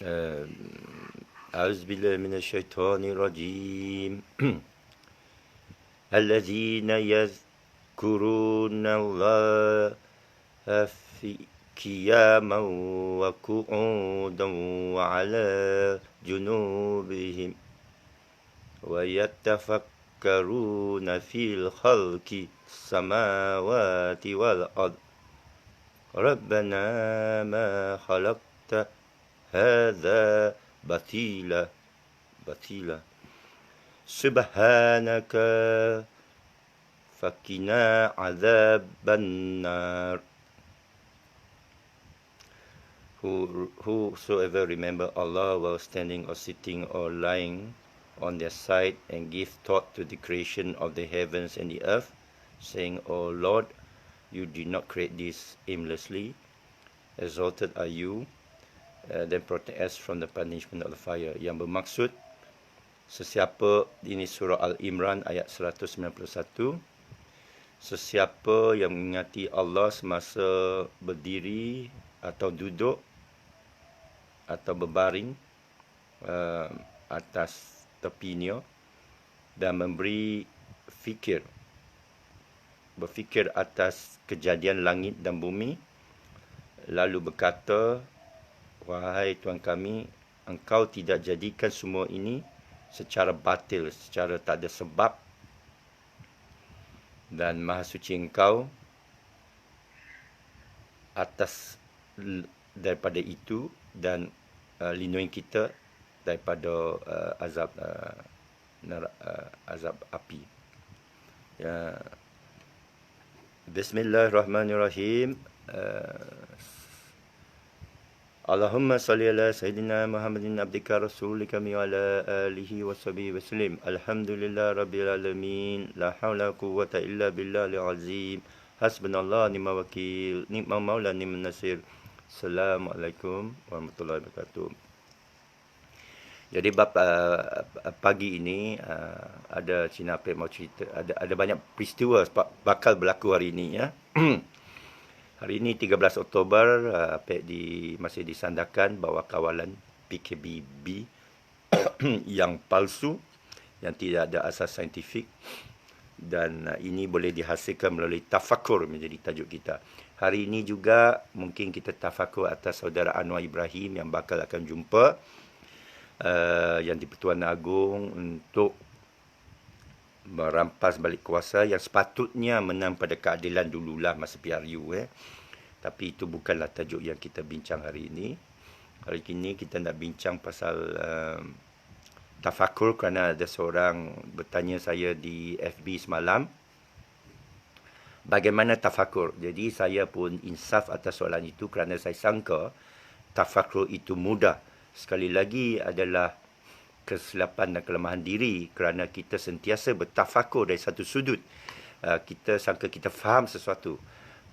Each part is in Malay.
آه، أعوذ بالله من الشيطان الرجيم الذين يذكرون الله في قياما وقعودا وعلى جنوبهم ويتفكرون في الخلق السماوات والأرض ربنا ما خلقت هذا batila subhanaka fakina azaban nar. Whosoever remember Allah while standing or sitting or lying on their side and give thought to the creation of the heavens and the earth, saying, O Lord, you did not create this aimlessly. Exalted are you, then protect us from the punishment of the fire. Yang bermaksud, sesiapa, ini surah Al-Imran ayat 191, sesiapa yang mengingati Allah semasa berdiri atau duduk atau berbaring atas tepinya dan berfikir atas kejadian langit dan bumi, lalu berkata, wahai Tuhan kami, engkau tidak jadikan semua ini secara batil, secara tak ada sebab, dan maha suci engkau atas daripada itu, dan lindungi kita daripada azab api. Ya. Bismillahirrahmanirrahim. Allahumma salli ala Sayyidina Muhammadin abdika rasulika wa ala alihi wa sahbihi wa sallim. Alhamdulillah rabbil alamin. La hawla quwwata illa billahil azim. Hasbunallah ni'mal wakil. Ni'mal maula ni'man nasir. Assalamualaikum warahmatullahi wabarakatuh. Jadi pagi ini ada Cina Apek mau cerita, ada banyak peristiwa bakal berlaku hari ini ya. Hari ini 13 Oktober, Apek masih disandarkan bawah kawalan PKBB yang palsu, yang tidak ada asas saintifik, dan ini boleh dihasilkan melalui tafakur menjadi tajuk kita. Hari ini juga mungkin kita tafakur atas saudara Anwar Ibrahim yang bakal akan jumpa yang di-Pertuan Agong untuk merampas balik kuasa yang sepatutnya menang pada keadilan dululah masa PRU. Tapi itu bukanlah tajuk yang kita bincang hari ini. Hari ini kita nak bincang pasal tafakur, kerana ada seorang bertanya saya di FB semalam, bagaimana tafakur. Jadi saya pun insaf atas soalan itu kerana saya sangka tafakur itu mudah. Sekali lagi adalah kesilapan dan kelemahan diri kerana kita sentiasa bertafakur dari satu sudut. Kita sangka kita faham sesuatu.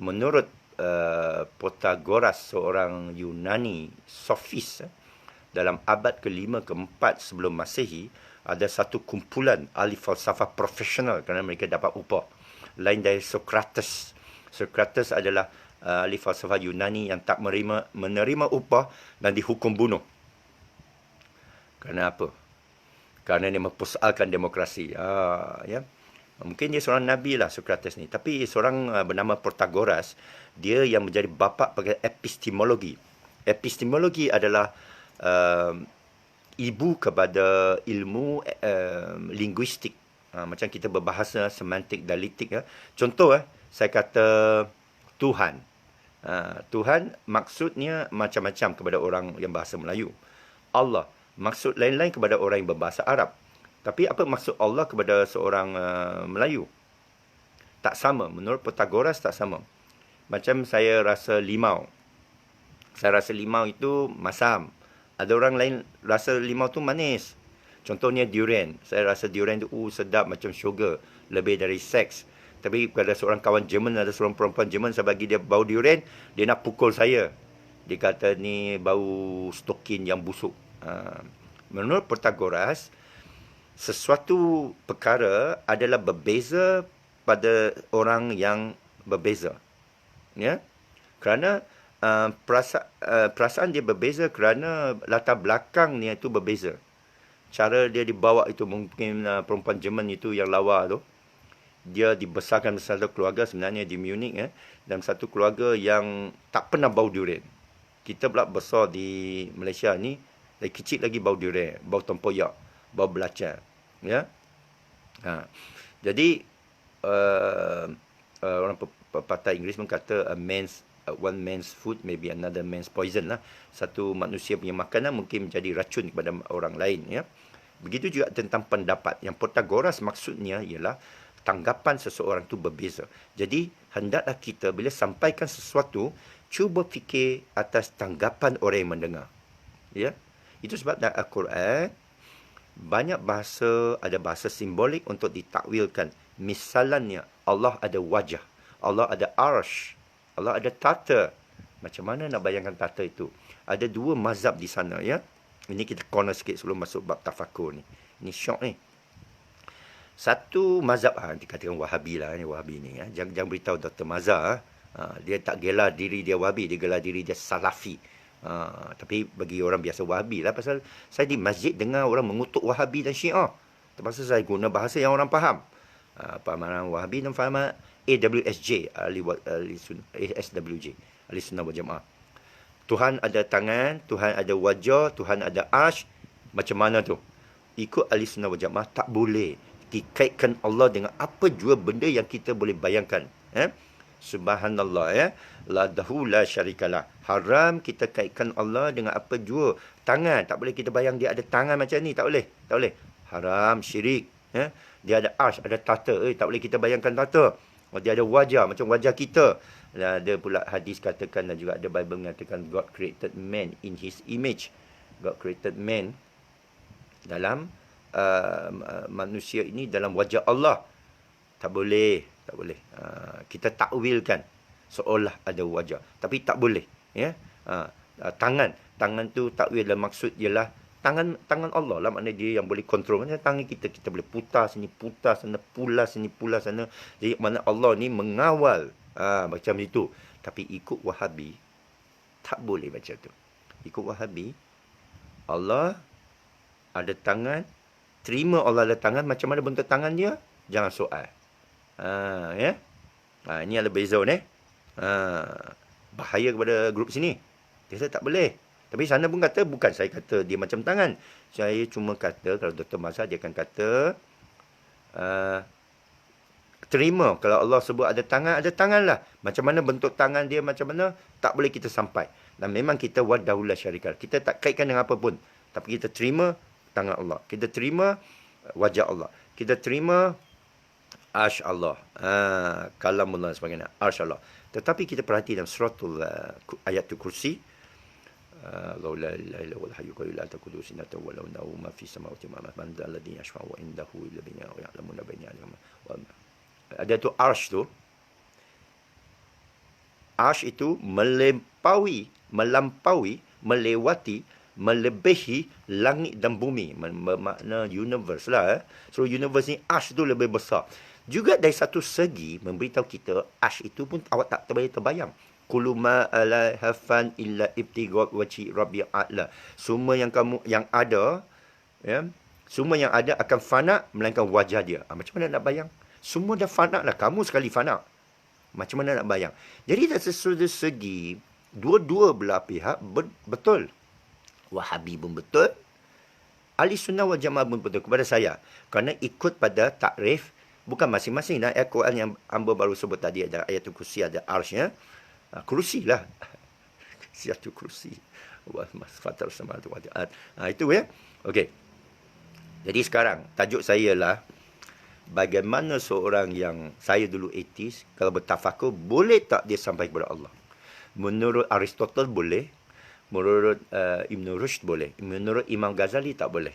Menurut Protagoras, seorang Yunani sofis, dalam abad ke-5 ke-4 sebelum Masehi, ada satu kumpulan ahli falsafah profesional kerana mereka dapat upah. Lain dari Socrates. Socrates adalah ahli falsafah Yunani yang tak menerima upah dan dihukum bunuh. Kerana apa? Kerana dia mempersoalkan demokrasi. Ya. Mungkin dia seorang nabi lah Socrates ni. Tapi seorang bernama Protagoras, dia yang menjadi bapa pada epistemologi. Epistemologi adalah ibu kepada ilmu linguistik. Macam kita berbahasa semantik dialektik. Ya. Contoh, saya kata Tuhan. Tuhan maksudnya macam-macam kepada orang yang bahasa Melayu. Allah maksud lain-lain kepada orang yang berbahasa Arab. Tapi apa maksud Allah kepada seorang Melayu? Tak sama. Menurut Protagoras tak sama. Macam saya rasa limau. Saya rasa limau itu masam. Ada orang lain rasa limau tu manis. Contohnya durian. Saya rasa durian tu sedap macam sugar. Lebih dari seks. Tapi pada seorang kawan Jerman, ada seorang perempuan Jerman, saya bagi dia bau durian, dia nak pukul saya. Dia kata ni bau stokin yang busuk. Menurut Protagoras, sesuatu perkara adalah berbeza pada orang yang berbeza. Ya? Kerana perasaan dia berbeza kerana latar belakangnya itu berbeza. Cara dia dibawa itu mungkin perempuan Jerman itu yang lawa tu. Dia dibesarkan dalam satu keluarga sebenarnya di Munich dalam satu keluarga yang tak pernah bau durian. Kita pula besar di Malaysia ni, dari kecil lagi bau durian, bau tempoyak, bau belacan. Ya. Jadi orang pepatah Inggeris pun kata one man's food maybe another man's poison lah. Satu manusia punya makanan mungkin menjadi racun kepada orang lain, ya. Begitu juga tentang pendapat. Yang Protagoras maksudnya ialah tanggapan seseorang tu berbeza. Jadi hendaklah kita bila sampaikan sesuatu, cuba fikir atas tanggapan orang yang mendengar. Ya. Itu sebab dalam Al-Quran banyak bahasa, ada bahasa simbolik untuk ditakwilkan. Misalnya Allah ada wajah, Allah ada arsh, Allah ada tata. Macam mana nak bayangkan tata itu? Ada dua mazhab di sana, ya. Ini kita corner sikit sebelum masuk bab tafakur ni. Ini syok ni. Satu mazhab, dikatakan Wahabi lah, ni Wahabi ni. Jangan beritahu Dr. Mazhar. Dia tak gelar diri dia Wahabi, dia gelar diri dia Salafi. Tapi bagi orang biasa Wahabi lah. Pasal saya di masjid dengar orang mengutuk Wahabi dan Syiah. Terpaksa saya guna bahasa yang orang faham. Pemahaman Wahabi dan fahaman AWSJ, ASWJ, Ahli Sunnah wal Jamaah. Tuhan ada tangan, Tuhan ada wajah, Tuhan ada arsh. Macam mana tu? Ikut Ahli Sunnah wal Jamaah tak boleh dikaitkan Allah dengan apa jua benda yang kita boleh bayangkan. Subhanallah, ya. La dahu la syarikalah. Haram kita kaitkan Allah dengan apa jua. Tangan, tak boleh kita bayang dia ada tangan macam ni, tak boleh. Tak boleh. Haram, syirik. Dia ada arsh, ada tata. Tak boleh kita bayangkan tata. Dia ada wajah, macam wajah kita. Ada pula hadis katakan dan juga ada Bible mengatakan God created man in his image. God created man dalam manusia ini dalam wajah Allah. Tak boleh, tak boleh. Kita takwilkan seolah ada wajah, tapi tak boleh, ya. Tangan tu takwil dan maksud ialah tangan Allah lah, maknanya dia yang boleh kontrol. Macam tangan kita boleh putar sini, putar sana, pulas sini, pulas sana. Jadi mana Allah ni mengawal. Macam itu. Tapi ikut Wahabi tak boleh macam tu. Ikut Wahabi, Allah ada tangan, terima Allah ada tangan. Macam mana bentuk tangan dia? Jangan soal. Ya. Ini ada beza ni. Bahaya kepada grup sini. Dia kata tak boleh. Tapi sana pun kata, bukan saya kata dia macam tangan. Saya cuma kata, kalau Dr. Mazhar dia akan kata, terima. Kalau Allah sebut ada tangan lah. Macam mana bentuk tangan dia, macam mana, tak boleh kita sampai. Dan memang kita wadahullah syarikah. Kita tak kaitkan dengan apa pun. Tapi kita terima tangan Allah. Kita terima wajah Allah. Kita terima arsh Allah. Kalamullah sebagainya. Arsh Allah. Tetapi kita perhati dalam suratul ayatul kursi. Allahu la ilaha illa huwal hayyul qayyum la ta'khudhuhu sinatun wa la nawm ma fis samawati wa ma man dhal ladzi yashfa'u indahu illa bihi wa ya'lamu ma baina aydihim. Ada tu arsh tu. Arsh itu melampaui, melewati, melebihi langit dan bumi. Bermakna universe lah. So universe ni arsh tu lebih besar. Juga dari satu segi memberitahu kita arsh itu pun awak tak terbayang. Kullu ma la hafan illa ibtigha wajhi rabbil a'la. Semua yang yang ada, ya, semua yang ada akan fana melainkan wajah dia. Macam mana nak bayang? Semua dah fana lah, kamu sekali fana. Macam mana nak bayang? Jadi dari sudut segi dua-dua belah pihak betul. Wahabi pun betul, Ahli Sunnah wal Jamaah pun betul kepada saya. Kerana ikut pada takrif bukan masing-masing. Ayat Quran yang hamba baru sebut tadi ada ayatul kursi, ada arshnya. Kursi lah. Siatul kursi. Fatal sama tu. Itu ya. Okey. Jadi sekarang tajuk saya lah, bagaimana seorang yang saya dulu ateis kalau bertafakur boleh tak dia sampai kepada Allah? Menurut Aristotle boleh. Menurut Ibn Rushd boleh. Menurut Imam Ghazali tak boleh.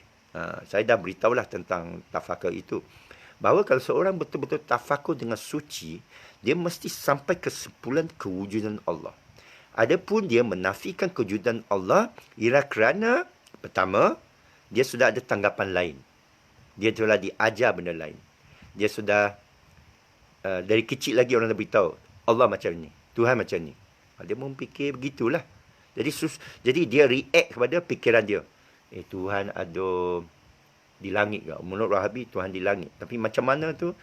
Saya dah beritahulah tentang tafakur itu. Bahawa kalau seorang betul-betul tafakur dengan suci, dia mesti sampai kesimpulan kewujudan Allah. Adapun dia menafikan kewujudan Allah, ialah kerana pertama, dia sudah ada tanggapan lain. Dia telah diajar benda lain. Dia sudah dari kecil lagi orang dah beritahu Allah macam ni, Tuhan macam ni. Dia memfikir begitulah. Jadi dia react kepada fikiran dia. Tuhan ada di langit ke? Menurut Wahabi, Tuhan di langit. Tapi macam mana tu,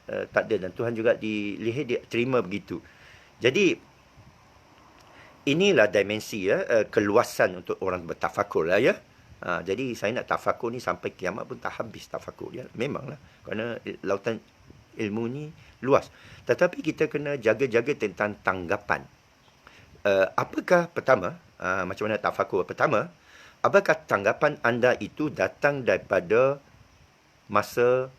tak ada. Dan Tuhan juga dilihat, dia terima begitu. Jadi, inilah dimensi keluasan untuk orang bertafakur lah ya. Jadi saya nak tafakur ni sampai kiamat pun tak habis tafakur dia. Memanglah. Kerana lautan ilmu ni luas. Tetapi kita kena jaga-jaga tentang tanggapan. Apakah pertama, macam mana tafakur? Pertama, apakah tanggapan anda itu datang daripada masa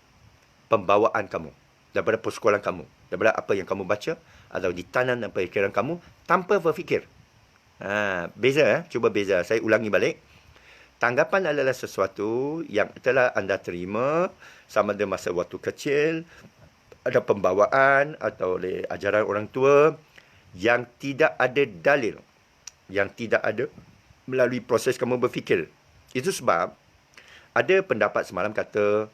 pembawaan kamu, daripada persekolahan kamu, daripada apa yang kamu baca, atau ditanam dalam fikiran kamu tanpa berfikir? Beza. Cuba beza. Saya ulangi balik. Tanggapan adalah sesuatu yang telah anda terima sama ada masa waktu kecil, ada pembawaan atau oleh ajaran orang tua yang tidak ada dalil, yang tidak ada melalui proses kamu berfikir. Itu sebab ada pendapat semalam kata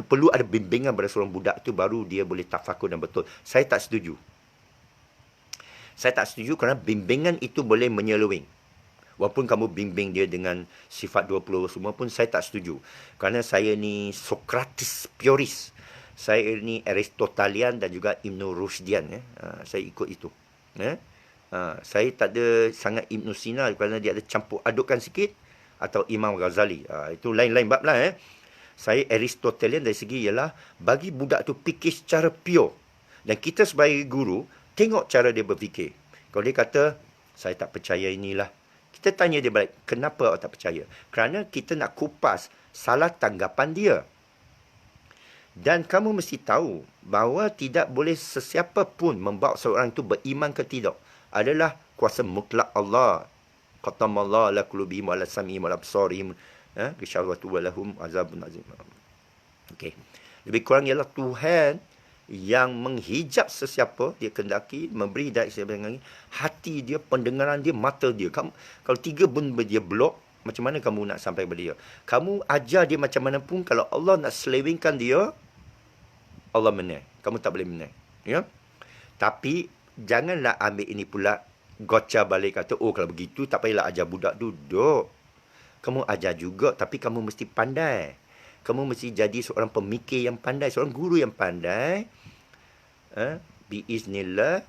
perlu ada bimbingan pada seorang budak tu baru dia boleh tafakur dan betul. Saya tak setuju. Saya tak setuju kerana bimbingan itu boleh menyeleweng. Walaupun kamu bimbing dia dengan sifat 20 semua pun saya tak setuju. Kerana saya ni Sokrates purist. Saya ni Aristotelian dan juga Ibn Rushdian. Saya ikut itu. Saya tak ada sangat Ibn Sina kerana dia ada campur adukkan sikit. Atau Imam Ghazali. Itu lain-lain bab lah. Saya Aristotelian dari segi ialah bagi budak tu fikir secara pure. Dan kita sebagai guru, tengok cara dia berfikir. Kalau dia kata, saya tak percaya inilah. Kita tanya dia balik, kenapa awak tak percaya? Kerana kita nak kupas salah tanggapan dia. Dan kamu mesti tahu bahawa tidak boleh sesiapa pun membawa seorang itu beriman ke tidak. Adalah kuasa mutlak Allah. Qatamallahu ala qulubihim wa ala sam'ihim wa ala absarihim. Ghisyawatu wa lahum azabun azim. Okey. Lebih kurang ialah Tuhan yang menghijab sesiapa dia kendaki, memberi hidayah sesiapa dengan hati dia, pendengaran dia, mata dia. Kalau 3 pun dia blok, macam mana kamu nak sampai kepada dia? Kamu ajar dia macam mana pun, kalau Allah nak selewengkan dia, Allah menang. Kamu tak boleh menang. Ya? Tapi janganlah ambil ini pula gocah balik kata, kalau begitu tak payahlah ajar budak duduk. Kamu ajar juga, tapi kamu mesti pandai. Kamu mesti jadi seorang pemikir yang pandai, seorang guru yang pandai. Biiznillah,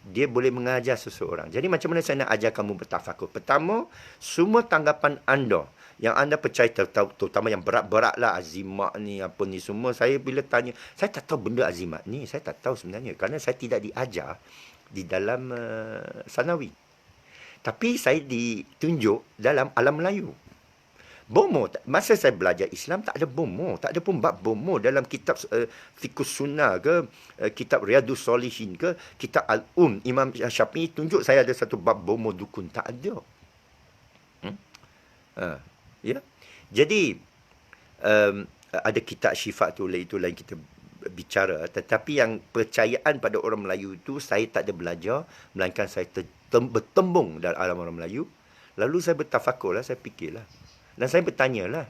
dia boleh mengajar seseorang. Jadi macam mana saya nak ajar kamu bertafakur? Pertama, semua tanggapan anda, yang anda percaya, terutama yang berat-berat lah, azimat ni, apa ni semua. Saya bila tanya, saya tak tahu benda azimat ni. Saya tak tahu sebenarnya. Kerana saya tidak diajar di dalam sanawi. Tapi saya ditunjuk dalam alam Melayu. Bomo, masa saya belajar Islam tak ada bomo, tak ada pun bab bomo dalam kitab Fiqh Sunnah ke, kitab Riyadus Solihin ke, kitab Al-Um, Imam Syafi'i tunjuk saya ada satu bab bomo dukun, tak ada. Ya. Jadi ada kitab Syifa tu, itu lain kita bicara, tetapi yang percayaan pada orang Melayu itu saya tak ada belajar, melainkan saya bertembung dalam alam orang Melayu. Lalu saya bertafakur lah, saya fikirlah. Dan saya bertanya lah.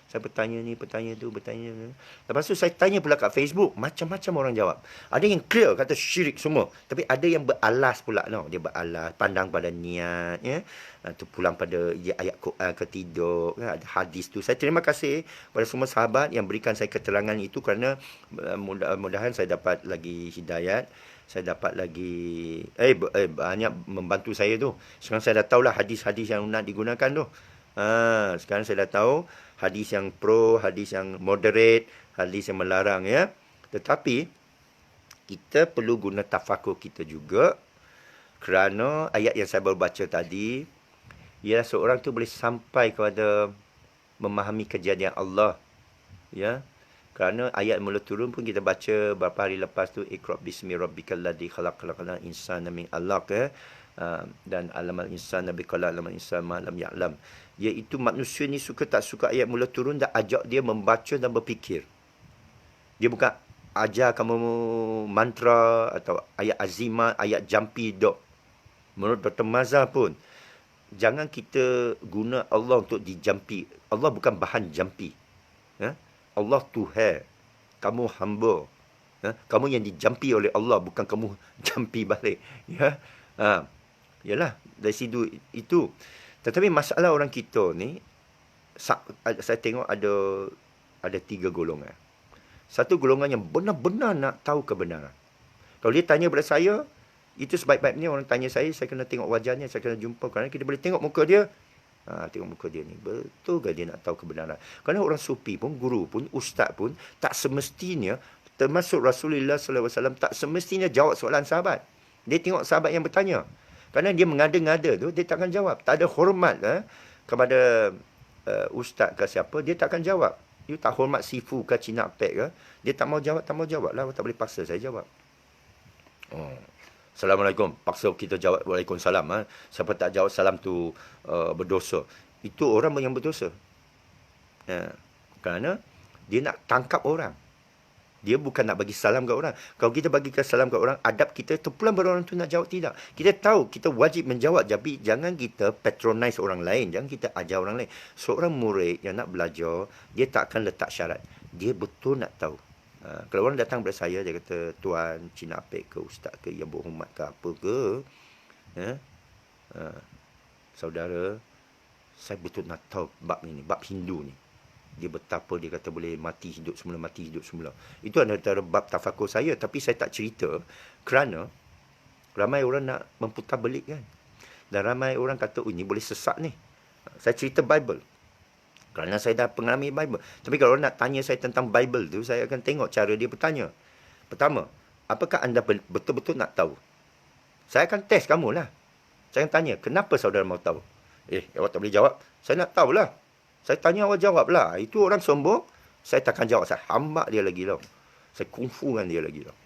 Saya bertanya ni, bertanya tu, bertanya. Lepas tu saya tanya pula kat Facebook. Macam-macam orang jawab. Ada yang clear kata syirik semua. Tapi ada yang beralas pula. No? Dia beralas. Pandang pada niat. Ya? Tu pulang pada ayat Quran ke tidak. Ada hadis tu. Saya terima kasih kepada semua sahabat yang berikan saya keterangan itu. Kerana mudah-mudahan saya dapat lagi hidayat. Saya dapat lagi banyak membantu saya tu. Sekarang saya dah tahulah hadis-hadis yang nak digunakan tu. Sekarang saya dah tahu hadis yang pro, hadis yang moderate, hadis yang melarang ya. Tetapi kita perlu guna tafakur kita juga, kerana ayat yang saya baru baca tadi ialah seorang tu boleh sampai kepada memahami kejadian Allah ya. Kerana ayat mula turun pun kita baca beberapa hari lepas tu, Iqra bismi rabbikal ladzi khalaq, khalaqal insana min 'alaq ya. Dan alamal insan nabi qala alamal insan ma lam ya'lam, iaitu manusia ni suka tak suka ayat mula turun dah ajak dia membaca dan berfikir. Dia bukan ajar kamu mantra atau ayat azimat, ayat jampi dok. Menurut Dr. Mazhar pun jangan kita guna Allah untuk dijampi. Allah bukan bahan jampi. Allah Tuhan, kamu hamba. Kamu yang dijampi oleh Allah, bukan kamu jampi balik. Ya. Yalah, dari situ itu. Tetapi masalah orang kita ni, saya tengok ada 3 golongan. Satu golongan yang benar-benar nak tahu kebenaran. Kalau dia tanya pada saya, itu sebaik-baiknya orang tanya saya kena tengok wajahnya, saya kena jumpa. Kerana kita boleh tengok muka dia. Tengok muka dia ni, betul ke dia nak tahu kebenaran? Kerana orang sufi pun, guru pun, ustaz pun, tak semestinya, termasuk Rasulullah SAW, tak semestinya jawab soalan sahabat. Dia tengok sahabat yang bertanya. Kerana dia mengada-ngada tu, dia takkan jawab. Tak ada hormat kepada ustaz ke siapa, dia takkan jawab. You tak hormat Sifu ke Cina Pek ke, dia tak mau jawab lah. Tak boleh paksa saya jawab. Assalamualaikum. Paksa kita jawab Waalaikumsalam. Siapa tak jawab salam tu berdosa. Itu orang yang berdosa. Kerana dia nak tangkap orang. Dia bukan nak bagi salam ke orang. Kalau kita bagikan salam ke orang, adab kita terpulang pada orang tu nak jawab tidak. Kita tahu kita wajib menjawab. Tapi jangan kita patronize orang lain. Jangan kita ajar orang lain. Seorang murid yang nak belajar, dia tak akan letak syarat. Dia betul nak tahu. Kalau orang datang kepada saya, dia kata, Tuan, Cina Apek ke, Ustaz ke, yang berhormat ke, apa ke, saudara, saya betul nak tahu bab ni, bab Hindu ni. Dia betapa dia kata boleh mati hidup semula, mati hidup semula. Itu antara bab tafakur saya, tapi saya tak cerita kerana ramai orang nak memutar belik kan. Dan ramai orang kata, ini boleh sesat ni. Saya cerita Bible. Kerana saya dah pengalami Bible. Tapi kalau nak tanya saya tentang Bible tu, saya akan tengok cara dia bertanya. Pertama, apakah anda betul-betul nak tahu? Saya akan test kamu lah. Saya akan tanya, kenapa saudara mau tahu? Awak tak boleh jawab. Saya nak tahulah. Saya tanya awak jawab lah. Itu orang sombong, saya takkan jawab. Saya hambak dia lagi tau. Saya kungfu dengan dia lagi tau.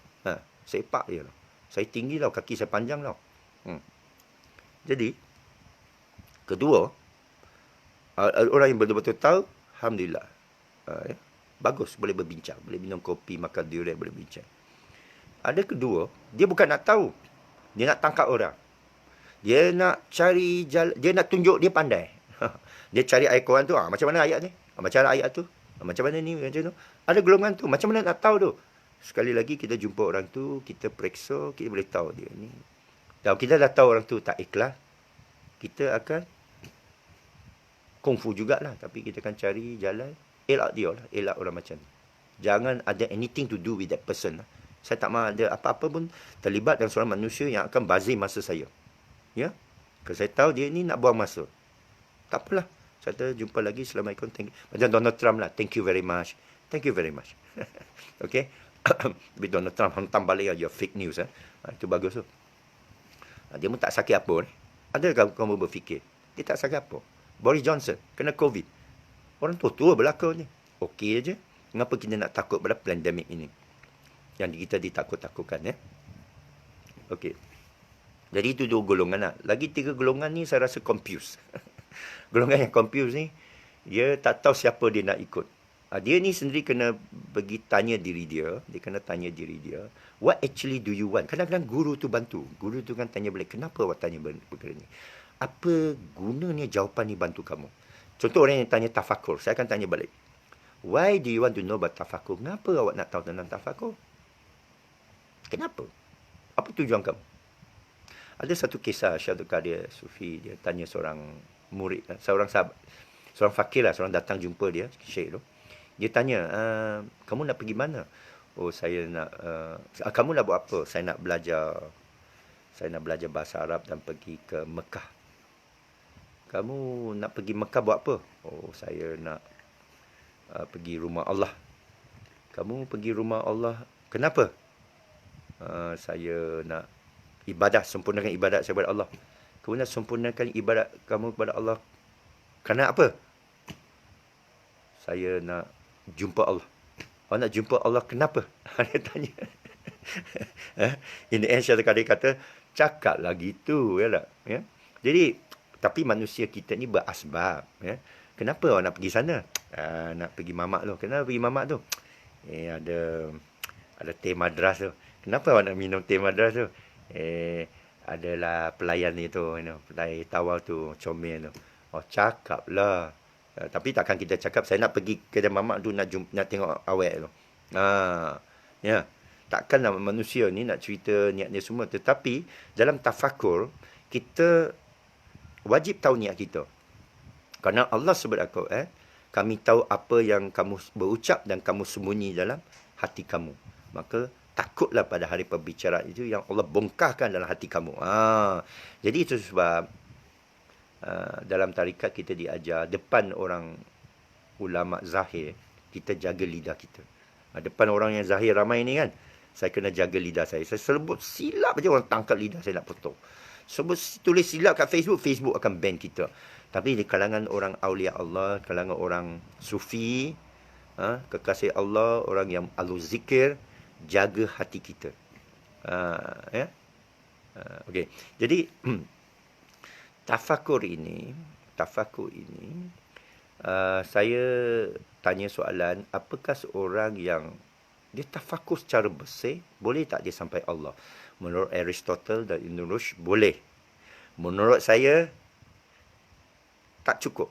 Saya sepak dia tau. Saya tinggi tau, kaki saya panjang tau. Jadi, kedua, orang yang betul-betul tahu, alhamdulillah. Bagus, boleh berbincang. Boleh minum kopi, makan durian, boleh bincang. Ada kedua, dia bukan nak tahu. Dia nak tangkap orang. Dia nak cari jalan, dia nak tunjuk dia pandai. Dia cari ayat Quran tu, macam mana ayat ni? Macam mana ayat tu? Macam mana ni? Macam tu. Ada golongan tu, macam mana nak tahu tu? Sekali lagi kita jumpa orang tu, kita periksa, kita boleh tahu dia ni. Dan kita dah tahu orang tu tak ikhlas, kita akan kungfu jugalah, tapi kita akan cari jalan elak dia lah, elak orang macam ni. Jangan ada anything to do with that person lah. Saya tak mahu ada apa-apa pun terlibat dengan seorang manusia yang akan bazir masa saya. Ya? Kalau saya tahu dia ni nak buang masa, tak apalah. Saya jumpa lagi, Assalamualaikum. Macam Donald Trump lah, thank you very much. Thank you very much. Okay? Tapi Donald Trump hantam balik lah, fake news. Itu bagus tu. Dia pun tak sakit apa. Ada kamu berfikir, dia tak sakit apa? Boris Johnson kena COVID. Orang tua-tua belaka ni. Okey aje. Mengapa kita nak takut pada pandemik ini? Yang kita ditakut-takutkan Okey. Jadi itu 2 golongan lah. Lagi 3 golongan ni saya rasa confused. Golongan yang confused ni, dia tak tahu siapa dia nak ikut. Dia ni sendiri kena pergi tanya diri dia. Dia kena tanya diri dia. What actually do you want? Kadang-kadang guru tu bantu. Guru tu kan tanya balik, kenapa awak tanya perkara ni? Apa gunanya jawapan ni bantu kamu? Contoh orang yang tanya tafakur, saya akan tanya balik. Why do you want to know about tafakur? Kenapa awak nak tahu tentang tafakur? Kenapa? Apa tujuan kamu? Ada satu kisah Syaikhul Qadir Sufi, dia tanya seorang murid, seorang sahabat, seorang fakir lah, seorang datang jumpa dia, Syekh tu. Dia tanya, kamu nak pergi mana? Oh, saya nak, kamu nak buat apa? Saya nak belajar bahasa Arab dan pergi ke Mekah. Kamu nak pergi Mekah buat apa? Oh, saya nak pergi rumah Allah. Kamu pergi rumah Allah, kenapa? Saya nak ibadah, sempurnakan ibadat saya kepada Allah. Kamu nak sempurnakan ibadat kamu kepada Allah kerana apa? Saya nak jumpa Allah. Awak nak jumpa Allah kenapa? Dia tanya. In the end, Syaikhul Qadir kata, cakaplah gitu, ya tak? Ya? Jadi, tapi manusia kita ni berasbab. Ya? Kenapa awak nak pergi sana? Nak pergi mamak tu. Kenapa pergi mamak tu? Ada teh madras tu. Kenapa awak nak minum teh madras tu? Adalah pelayan ni tu, pelayan tawar tu, comel tu. Oh, cakaplah. Tapi takkan kita cakap, saya nak pergi kedai mamak tu, nak tengok awet tu. Ya. Takkanlah manusia ni nak cerita niat dia semua. Tetapi, dalam tafakur, kita wajib tahu niat kita. Kerana Allah sebut aku, kami tahu apa yang kamu berucap dan kamu sembunyi dalam hati kamu. Maka takutlah pada hari perbicaraan itu yang Allah bongkarkan dalam hati kamu. Jadi itu sebab dalam tarikat kita diajar depan orang ulama zahir, kita jaga lidah kita. Depan orang yang zahir ramai ni kan, saya kena jaga lidah saya. Saya sebut silap aja orang tangkap lidah saya nak potong. Sebut tulis silap kat Facebook, Facebook akan ban kita. Tapi di kalangan orang awliya Allah, kalangan orang sufi, kekasih Allah, orang yang ahlu zikir, jaga hati kita. Okey. Jadi tafakur ini, saya tanya soalan, apakah seorang yang dia tafakur secara bersih, boleh tak dia sampai Allah? Menurut Aristotle dan Ibn Rushd, boleh. Menurut saya, tak cukup.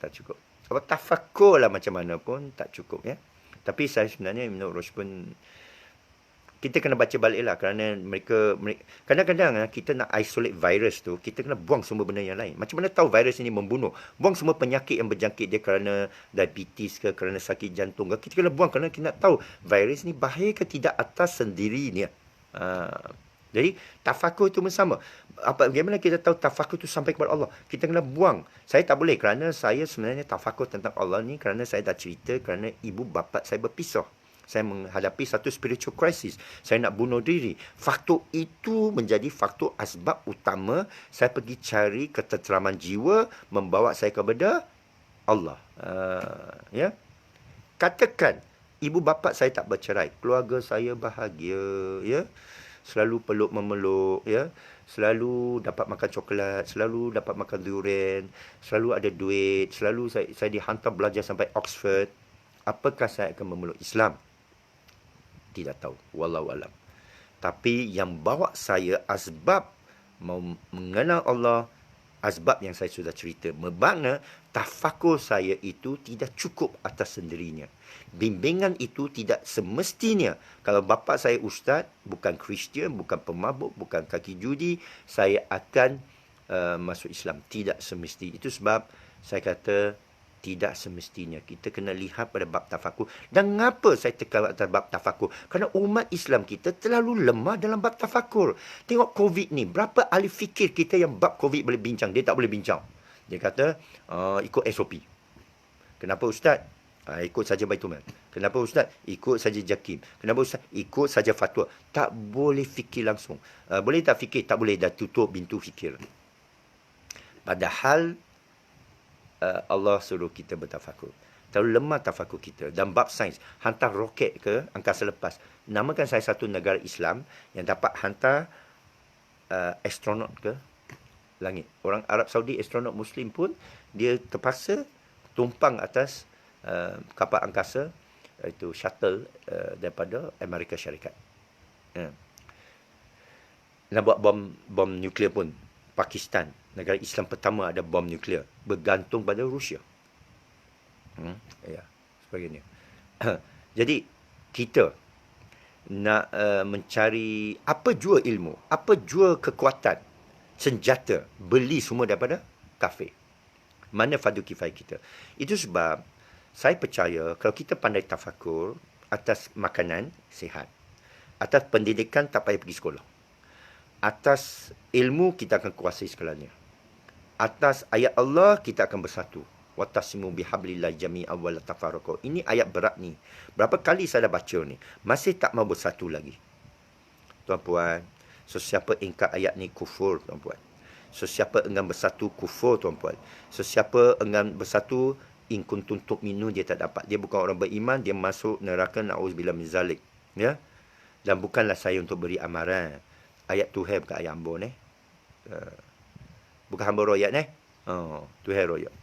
Tak cukup. Kalau tafakur lah macam mana pun, tak cukup. Ya. Tapi saya sebenarnya, Ibn Rushd pun, kita kena baca balik lah. Kerana mereka kadang-kadang kita nak isolate virus tu, kita kena buang semua benda yang lain. Macam mana tahu virus ini membunuh? Buang semua penyakit yang berjangkit dia kerana diabetes ke, kerana sakit jantung ke. Kita kena buang kerana kita nak tahu virus ni bahaya ke tidak atas sendirinya. Jadi tafakur itu sama. Bagaimana kita tahu tafakur itu sampai kepada Allah? Kita kena buang. Saya tak boleh kerana saya sebenarnya tafakur tentang Allah ni kerana saya dah cerita kerana ibu bapa saya berpisah. Saya menghadapi satu spiritual crisis. Saya nak bunuh diri. Faktor itu menjadi faktor asbab utama saya pergi cari ketenteraman jiwa, membawa saya kepada Allah. Ya. Katakan ibu bapa saya tak bercerai, keluarga saya bahagia, ya. Selalu peluk memeluk, ya. Selalu dapat makan coklat, selalu dapat makan durian, selalu ada duit, selalu saya dihantar belajar sampai Oxford. Apakah saya akan memeluk Islam? Tidak tahu. Wallahu alam. Tapi yang bawa saya asbab mau mengenal Allah, asbab yang saya sudah cerita. Bermakna tafakur saya itu tidak cukup atas sendirinya. Bimbingan itu tidak semestinya. Kalau bapa saya ustaz, bukan Kristian, bukan pemabuk, bukan kaki judi, saya akan masuk Islam. Tidak semesti. Itu sebab saya kata tidak semestinya. Kita kena lihat pada bab tafakur. Dan mengapa saya tekan atas bab tafakur? Kerana umat Islam kita terlalu lemah dalam bab tafakur. Tengok COVID ni. Berapa ahli fikir kita yang bab COVID boleh bincang? Dia tak boleh bincang. Dia kata, ikut SOP. Kenapa Ustaz? Ikut saja Baitul Mal. Kenapa Ustaz? Ikut saja JAKIM. Kenapa Ustaz? Ikut saja fatwa. Tak boleh fikir langsung. Boleh tak fikir? Tak boleh. Dah tutup pintu fikir. Padahal Allah suruh kita bertafakur. Terlalu lemah tafakur kita. Dan bab sains, hantar roket ke angkasa lepas. Namakan saya satu negara Islam yang dapat hantar astronot ke langit. Orang Arab Saudi, astronot Muslim pun, dia terpaksa tumpang atas kapal angkasa, itu shuttle daripada Amerika Syarikat. Nak buat bom nuklear pun, Pakistan, negara Islam pertama ada bom nuklear, bergantung pada Rusia. Ya, sebagainya. Jadi kita nak mencari apa jua ilmu, apa jua kekuatan, senjata, beli semua daripada kafir. Mana fardu kifayah kita? Itu sebab saya percaya kalau kita pandai tafakur atas makanan sihat, atas pendidikan tak payah pergi sekolah, atas ilmu kita akan kuasai segalanya. Atas ayat Allah kita akan bersatu. Watasimu bihablillah jami'an wa la tafarraqu. Ini ayat berat ni. Berapa kali saya dah baca ni, masih tak mau bersatu lagi. Tuan-puan, sesiapa ingkar ayat ni kufur, tuan-puan. Sesiapa enggan bersatu kufur, tuan-puan. Sesiapa enggan bersatu in kuntum tu'minu, dia tak dapat. Dia bukan orang beriman, dia masuk neraka, na'udzubillah min zalik. Ya? Dan bukanlah saya untuk beri amaran. Ayat Tuhai bukan ayat hamba ni. Bukan hamba royak ni. Tuhai royak.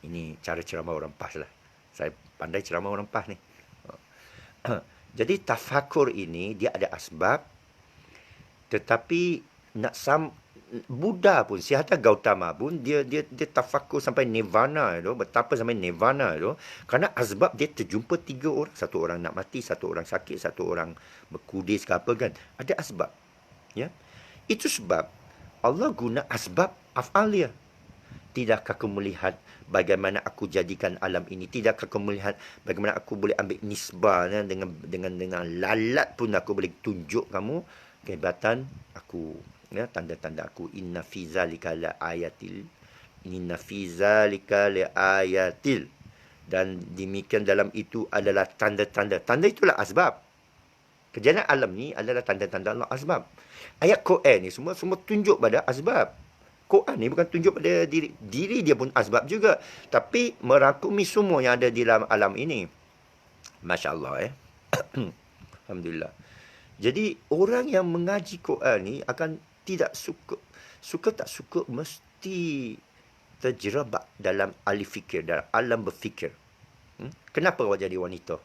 Ini cara ceramah orang PAS lah. Saya pandai ceramah orang PAS ni. Jadi tafakur ini dia ada asbab. Tetapi Buddha pun, Siddhartha Gautama pun dia tafakur sampai nirvana tu, betapa sampai nirvana tu, kerana asbab dia terjumpa 3 orang, satu orang nak mati, satu orang sakit, satu orang berkudis ke apa kan. Ada asbab. Ya. Itu sebab Allah guna asbab af'al dia. Tidakkah kamu melihat bagaimana aku jadikan alam ini? Tidakkah kamu melihat bagaimana aku boleh ambil nisbah dengan lalat pun aku boleh tunjuk kamu kehebatan aku, ya, tanda-tanda aku. Inna fi zalika la ayatil. Inna fi zalika la ayatil. Dan demikian dalam itu adalah tanda-tanda. Tanda itulah asbab. Kejadian alam ni adalah tanda-tanda Allah asbab. Ayat Quran ni semua tunjuk pada asbab. Quran ni bukan tunjuk pada diri dia pun asbab juga, tapi merangkumi semua yang ada di dalam alam ini. Masya-Allah Alhamdulillah. Jadi orang yang mengaji Quran ni akan tidak suka tak suka mesti terjerabak dalam alif fikir, dalam alam berfikir. Kenapa awak jadi wanita?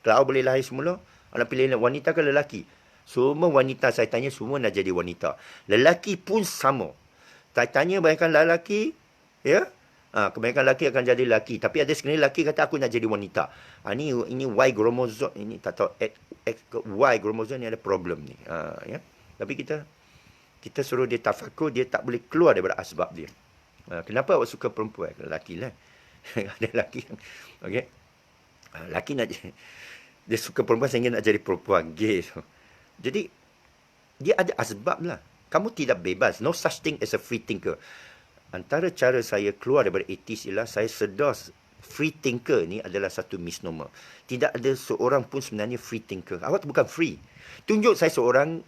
Kalau awak boleh lahir semula, awak pilih wanita ke lelaki? Semua wanita saya tanya semua nak jadi wanita. Lelaki pun sama. Saya tanya kebanyakan lelaki, ya, kebanyakan lelaki akan jadi lelaki. Tapi ada sekali lelaki kata aku nak jadi wanita. Ini Y kromosom, ini tak tahu Y kromosom ni ada problem ni. Ya. Tapi kita suruh dia tafakur, dia tak boleh keluar daripada asbab dia. Kenapa awak suka perempuan? Lelaki lah. Ada lelaki yang, okey. Lelaki nak dia suka perempuan sehingga nak jadi perempuan, gay. Jadi dia ada asbab lah. Kamu tidak bebas. No such thing as a free thinker. Antara cara saya keluar daripada atheist ialah saya sedar free thinker ni adalah satu misnomer. Tidak ada seorang pun sebenarnya free thinker. Awak bukan free. Tunjuk saya seorang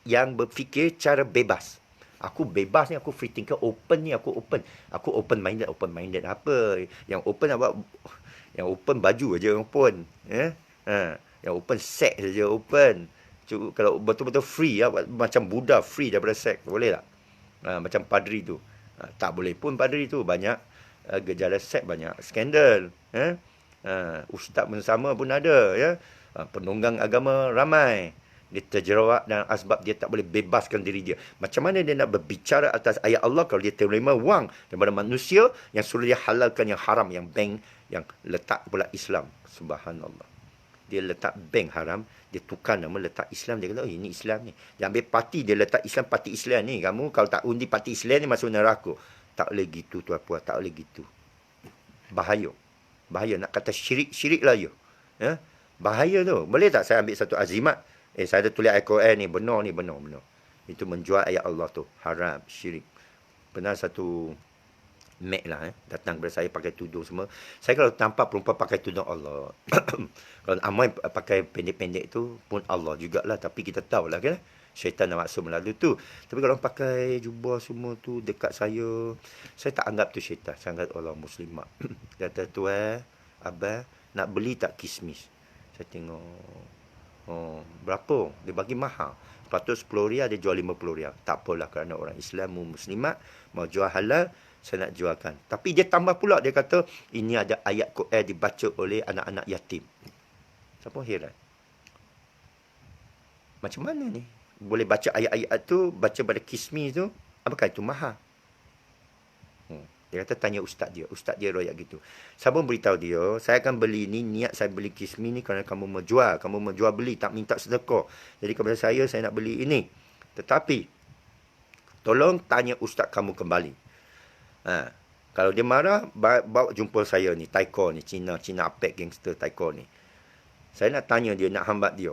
yang berfikir cara bebas. Aku bebas ni, aku free thinker. Open ni, aku open. Aku open-minded. Open-minded apa? Yang open awak, yang open baju aja yang open. Yang open sex saja open. Kalau betul-betul free, ya, macam Buddha free daripada seks, boleh tak? Macam padri tu. Tak boleh pun padri tu. Banyak gejala seks, banyak skandal. Ustaz pun sama pun ada. Ya? Penunggang agama ramai. Dia terjerawat dan asbab dia tak boleh bebaskan diri dia. Macam mana dia nak berbicara atas ayat Allah kalau dia terima wang daripada manusia yang suruh dia halalkan yang haram, yang bank, yang letak pula Islam. Subhanallah. Dia letak bank haram, dia tukar nama letak Islam. Dia kata, oh ini Islam ni. Dia ambil parti, dia letak Islam, parti Islam ni. Kamu kalau tak undi parti Islam ni masuk neraka. Tak boleh gitu tuan-puan, tak boleh gitu. Bahaya. Bahaya. Nak kata syirik lah you. Ya? Bahaya tu. Boleh tak saya ambil satu azimat? Saya ada tulis ayat Quran ni, benar ni, benar. Itu menjual ayat Allah tu. Haram, syirik. Pernah satu Mac lah, datang kepada saya pakai tudung semua. Saya kalau nampak perempuan pakai tudung Allah. Kalau Amai pakai pendek-pendek tu pun Allah jugalah. Tapi kita tahulah kan, syaitan nak maksud melalui tu. Tapi kalau pakai jubah semua tu dekat saya tak anggap tu syaitan. Saya anggap Allah muslimat. Dia kata, tuan, abang nak beli tak kismis? Saya tengok, oh, berapa? Dia bagi mahal. Sepatutnya 10 riyal, dia jual 50 riyal. Tak apalah, kerana orang Islam muslimat mau jual halal, saya nak jualkan. Tapi dia tambah pula, dia kata, ini ada ayat Quran dibaca oleh anak-anak yatim. Siapa heran? Macam mana ni? Boleh baca ayat-ayat tu, baca pada kismi tu, apakah itu mahal? Dia kata, tanya ustaz dia. Ustaz dia royak gitu. Saya pun beritahu dia, saya akan beli ni, niat saya beli kismi ni kerana kamu menjual. Kamu menjual beli, tak minta sedekah. Jadi kepada saya nak beli ini. Tetapi, tolong tanya ustaz kamu kembali. Kalau dia marah, bawa jumpa saya ni, Taiko ni, Cina Apek gangster Taiko ni. Saya nak tanya dia, nak hambat dia.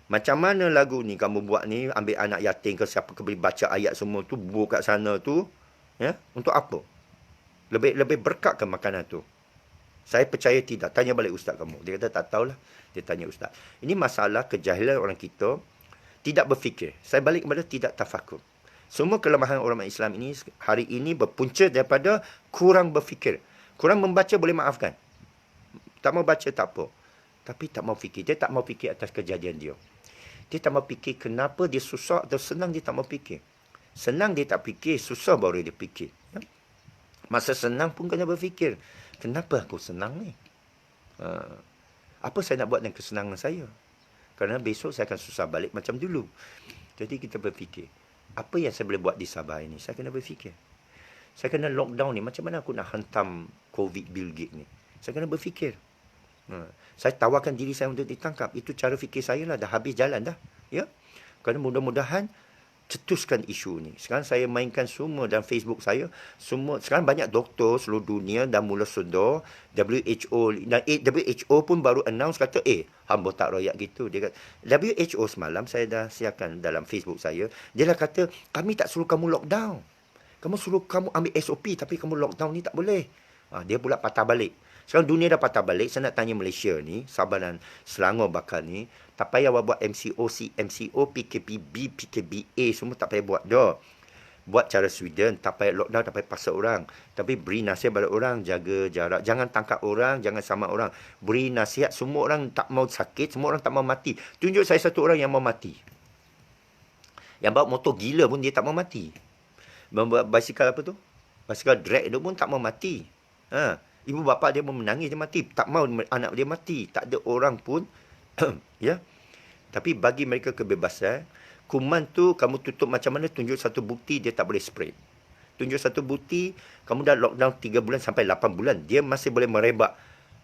Macam mana lagu ni kamu buat ni, ambil anak yatim ke siapa ke beli baca ayat semua tu, buat kat sana tu, ya? Untuk apa? Lebih berkat ke makanan tu? Saya percaya tidak. Tanya balik ustaz kamu. Dia kata tak tahulah. Dia tanya ustaz. Ini masalah kejahilan orang kita tidak berfikir. Saya balik kepada tidak tafakur. Semua kelemahan orang Islam ini hari ini berpunca daripada kurang berfikir. Kurang membaca boleh maafkan. Tak mau baca tak apa. Tapi tak mau fikir. Dia tak mau fikir atas kejadian dia. Dia tak mau fikir kenapa dia susah atau senang, dia tak mau fikir. Senang dia tak fikir, susah baru dia fikir. Ya? Masa senang pun kena berfikir. Kenapa aku senang ni? Apa saya nak buat dengan kesenangan saya? Kerana besok saya akan susah balik macam dulu. Jadi kita berfikir. Apa yang saya boleh buat di Sabah ini? Saya kena berfikir. Saya kena lockdown ni. Macam mana aku nak hantam COVID Bill Gates ni? Saya kena berfikir. Saya tawarkan diri saya untuk ditangkap. Itu cara fikir saya lah. Dah habis jalan dah. Ya? Kerana mudah-mudahan cetuskan isu ni. Sekarang saya mainkan semua dalam Facebook saya. Semua sekarang banyak doktor seluruh dunia dah mula sedar. WHO dan WHO pun baru announce kata hamba tak royak gitu. Dia kata WHO semalam saya dah siarkan dalam Facebook saya. Dia dah kata kami tak suruh kamu lockdown. Kamu suruh kamu ambil SOP tapi kamu lockdown ni tak boleh. Dia pula patah balik. Sekarang dunia dah patah balik. Saya nak tanya Malaysia ni, Sabah dan Selangor bakal ni, tak payah buat MCO, MCO, PKPB, PKBA, semua tak payah buat dah. Buat cara Sweden, tak payah lockdown, tak payah paksa orang. Tapi beri nasihat pada orang, jaga jarak. Jangan tangkap orang, jangan sama orang. Beri nasihat, semua orang tak mau sakit, semua orang tak mau mati. Tunjuk saya satu orang yang mau mati. Yang bawa motor gila pun dia tak mau mati. Membuat basikal apa tu? Basikal drag tu pun tak mau mati. Ibu bapa dia pun menangis, dia mati. Tak mau anak dia mati. Tak ada orang pun. Ya. Tapi bagi mereka kebebasan, kuman tu kamu tutup macam mana, tunjuk satu bukti dia tak boleh spread. Tunjuk satu bukti, kamu dah lockdown 3 bulan sampai 8 bulan. Dia masih boleh merebak.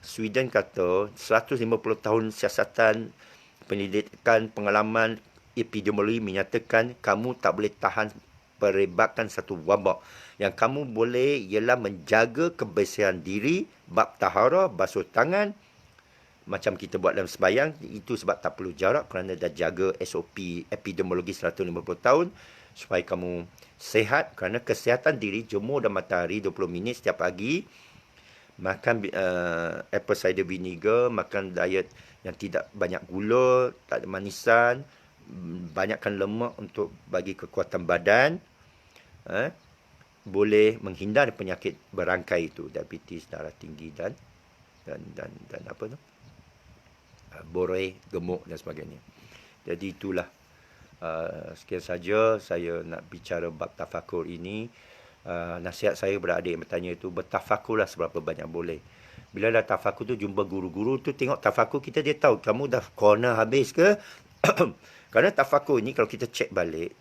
Sweden kata 150 tahun siasatan, pendidikan, pengalaman, epidemiologi menyatakan kamu tak boleh tahan perebakan satu wabak. Yang kamu boleh ialah menjaga kebersihan diri, bab tahara, basuh tangan, macam kita buat dalam sembahyang. Itu sebab tak perlu jarak kerana dah jaga SOP epidemiologi 150 tahun supaya kamu sihat. Kerana kesihatan diri, jemur dalam matahari 20 minit setiap pagi, makan apple cider vinegar, makan diet yang tidak banyak gula, tak ada manisan, banyakkan lemak untuk bagi kekuatan badan. Boleh menghindar penyakit berangkai itu, diabetes, darah tinggi dan apa tu, boreh, gemuk dan sebagainya. Jadi itulah sekian saja saya nak bicara bab tafakur ini. Nasihat saya kepada adik yang bertanya itu, bertafakurlah seberapa banyak boleh. Bila dah tafakur tu, jumpa guru-guru tu, tengok tafakur kita, dia tahu kamu dah corner habis ke. Kerana tafakur ni kalau kita cek balik,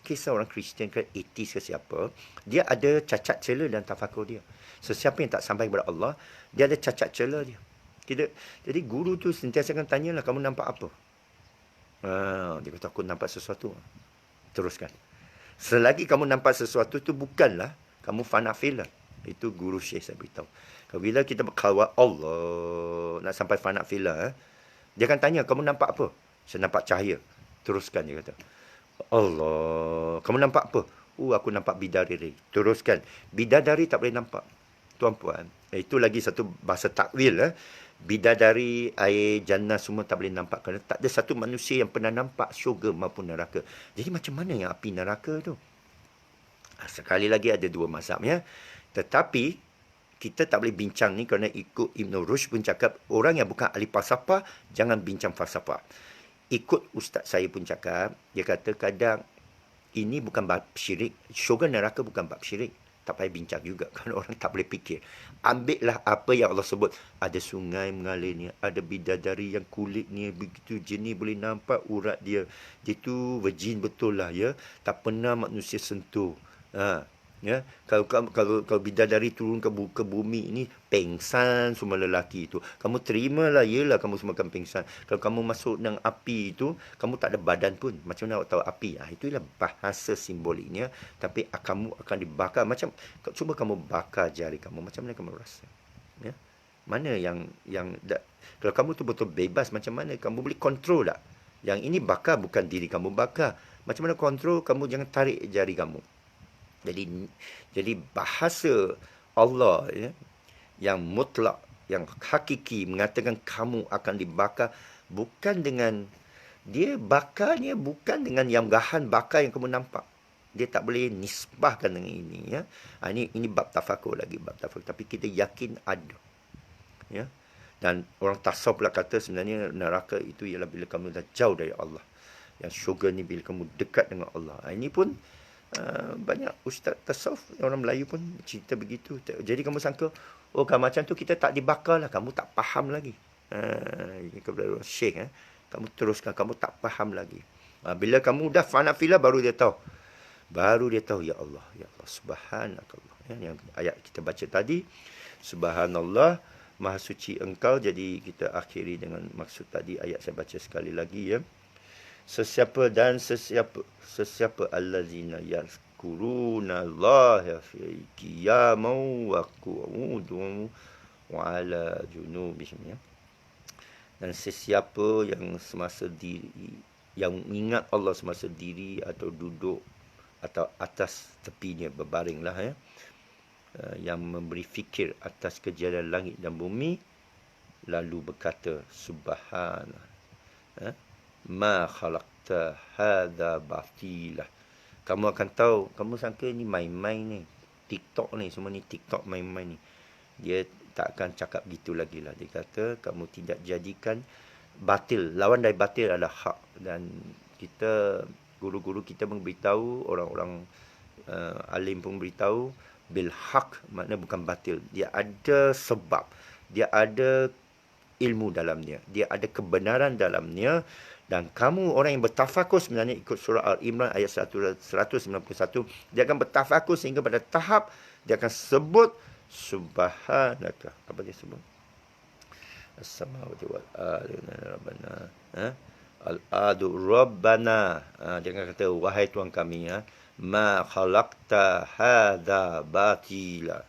kisah orang Kristian ke ateis ke siapa, dia ada cacat celah dalam tafakur dia. Sesiapa yang tak sampai kepada Allah, dia ada cacat celah dia. Jadi guru tu sentiasa akan tanyalah, kamu nampak apa? Dia kata, aku nampak sesuatu. Teruskan. Selagi kamu nampak sesuatu tu, bukanlah kamu fanafil lah. Itu guru Syekh saya beritahu. Kalau bila kita berkhawat Allah, nak sampai fanafil lah, dia akan tanya, kamu nampak apa? Saya nampak cahaya. Teruskan, dia kata. Allah, kamu nampak apa? Aku nampak bidadari. Teruskan. Bidadari tak boleh nampak. Tuan-puan, itu lagi satu bahasa takwil. Bidadari, air, jannah semua tak boleh nampak. Kerana tak ada satu manusia yang pernah nampak syurga maupun neraka. Jadi macam mana yang api neraka tu? Sekali lagi ada dua mazhab, ya. Tetapi kita tak boleh bincang ni kerana ikut Ibn Rushd pun cakap, orang yang bukan ahli falsafah jangan bincang falsafah. Ikut ustaz saya pun cakap, dia kata kadang ini bukan bab syirik, syurga neraka bukan bab syirik. Tak payah bincang juga kerana orang tak boleh fikir. Ambillah apa yang Allah sebut. Ada sungai mengalir ni, ada bidadari yang kulitnya begitu jernih, boleh nampak urat dia. Dia tu virgin betul lah, ya. Tak pernah manusia sentuh. Ya, kalau bidadari turun ke bumi ini, pengsan semua lelaki itu. Kamu terimalah, yelah kamu semua akan pengsan. Kalau kamu masuk dengan api itu, kamu tak ada badan pun. Macam mana awak tahu api? Itulah bahasa simboliknya. Tapi kamu akan dibakar. Cuba kamu bakar jari kamu, macam mana kamu rasa? Ya? Mana yang kalau kamu tu betul bebas, macam mana kamu boleh kontrol tak? Yang ini bakar bukan diri kamu bakar. Macam mana kontrol? Kamu jangan tarik jari kamu. Jadi bahasa Allah, ya, yang mutlak, yang hakiki, mengatakan kamu akan dibakar, bukan dengan, dia bakarnya bukan dengan yang bahan bakar yang kamu nampak. Dia tak boleh nisbahkan dengan ini, ya. Ini bab tafakur lagi, bab tafakur. Tapi kita yakin ada, ya. Dan orang tasawuf pula kata sebenarnya neraka itu ialah bila kamu dah jauh dari Allah. Yang syurga ni bila kamu dekat dengan Allah. Ini pun banyak ustaz tasawuf, orang Melayu pun cerita begitu. Jadi kamu sangka, kalau macam tu kita tak dibakar lah, kamu tak faham lagi. Kepada Syekh, kamu teruskan, kamu tak faham lagi. Bila kamu dah fanafilah, baru dia tahu, ya Allah, subhanakallah. Yang ayat kita baca tadi, subhanallah, maha suci engkau. Jadi kita akhiri dengan maksud tadi ayat saya baca sekali lagi, ya. sesiapa allazina yazkuruna Allah fi qiyaman wa qu'udan wa ala junubihim, ya. Dan sesiapa yang semasa diri, yang ingat Allah semasa diri atau duduk atau atas tepinya berbaringlah, ya. Yang memberi fikir atas kejadian langit dan bumi, lalu berkata subhanallah, ma khalaqta hadza batila. Kamu akan tahu, kamu sangka ni main-main ni, TikTok ni, semua ni TikTok main-main ni. Dia tak akan cakap gitu lagi lah. Dia kata kamu tidak jadikan batil, lawan dari batil adalah hak. Dan kita, guru-guru kita memberitahu, orang-orang alim pun beritahu, bil haq makna bukan batil. Dia ada sebab, dia ada ilmu dalamnya, dia ada kebenaran dalamnya. Dan kamu orang yang bertafakur sebenarnya ikut surah Al-Imran ayat 191, dia akan bertafakur sehingga pada tahap dia akan sebut subhanaka. Apa dia sebut? As-samawati wal ardi rabbana, al-adu rabbana. Dia akan kata wahai Tuhan kami, ma khalaqta hadza batila.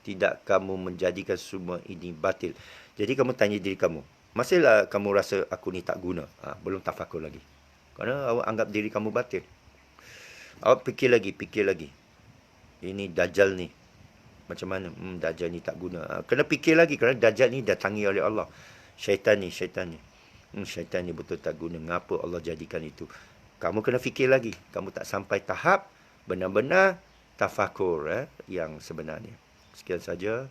Tidak kamu menjadikan semua ini batil. Jadi kamu tanya diri kamu, masihlah kamu rasa aku ni tak guna? Belum tafakur lagi. Kerana awak anggap diri kamu batil. Awak fikir lagi. Ini Dajjal ni macam mana? Dajjal ni tak guna. Kena fikir lagi, kerana Dajjal ni datangi oleh Allah. Syaitan ni. Syaitan ni betul tak guna. Ngapa Allah jadikan itu? Kamu kena fikir lagi. Kamu tak sampai tahap benar-benar tafakur yang sebenarnya. Sekian saja.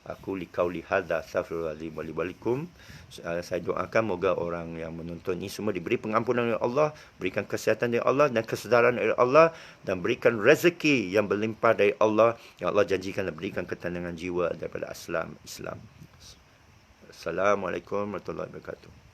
Aku liqauli hadza astaghfirullahaladzim wa li walakum. Saya doakan moga orang yang menonton ini semua diberi pengampunan oleh Allah, berikan kesihatan dari Allah dan kesedaran dari Allah, dan berikan rezeki yang berlimpah dari Allah, yang Allah janjikan, dan berikan ketenangan jiwa daripada Islam. Assalamualaikum warahmatullahi wabarakatuh.